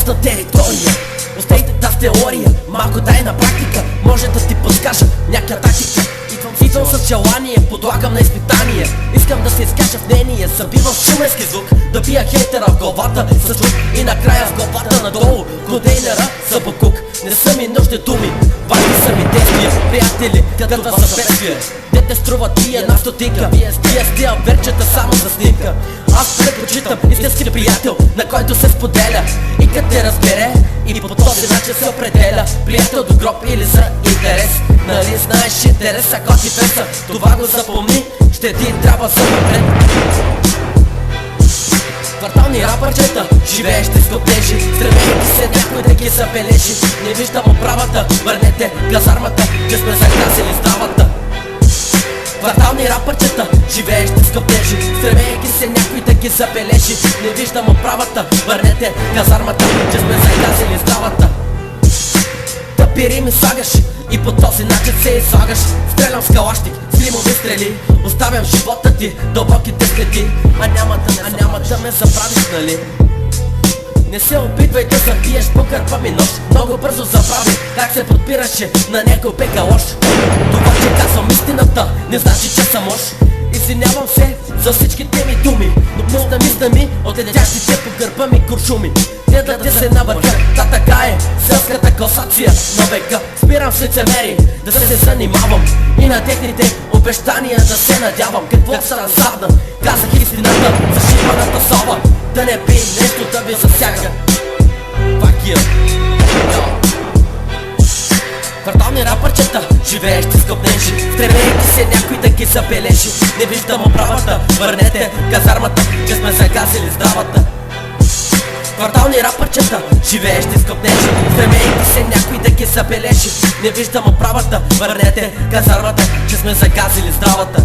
опасна територия. Остейте тази теория, малко дай на практика. Може да ти подскажа някаква тактика. Идвам с желание, подлагам на изпитание. Искам да се изкача в нение, събивам шуменски звук. Да бия хейтера в главата с звук. И накрая в главата надолу контейнера за букук. Не са ми нужни думи, важни са ми действия. Приятели, като са бедствия. Дете струва ти една стотинка. Вие с тия верчета само за снимка. Аз предпочитам истински приятел, на който се споделя и като те разбере, и по този начин се определя. Приятел до гроб или за интерес. Нали знаеш интерес, ако ти песа, това го запомни, ще ти трябва за напред. Квартални рапърчета, живеещи с коптежи, стремейки се някой да ги забележи. Не виждам оправата, върнете казармата, че сме загазили здравата. Квартални рапърчета, живеещи с коптежи, стремейки се някой да ги забележи. Не виждам оправата, върнете казармата, че сме загазили здравата. Тъпири ми слагаш и по този начин се излагаш. Стрелям с калашник, с лимови стрели, оставям живота ти, дълбоките следи. А няма да ме забравиш, нали? Не се опитвай да забиеш по кърпа ми нож. Много бързо забрави как се подпираше на някой пека лош. Това, че казвам истината, не значи, че съм лош. Извинявам се за всичките ми думи, но пусна ми от летящите по гърба ми куршуми. Гледат да се навъртят, та така е селската класация на века. Спирам с лицемери да се занимавам и на техните обещания да се надявам. Какво са разадна, казах истината за шипаната соба. Да не би нещо да ви засяга. Fuck you. Квартални рапърчета, живеещи с копнежи, стремейки се някой да ги забележи. Не виждам оправата, върнете казармата, че сме загазили здравата. Квартални рапърчета, живеещи с копнежи, стремейки се някой да ги забележи. Не виждам оправата, върнете казармата, че сме загазили здравата.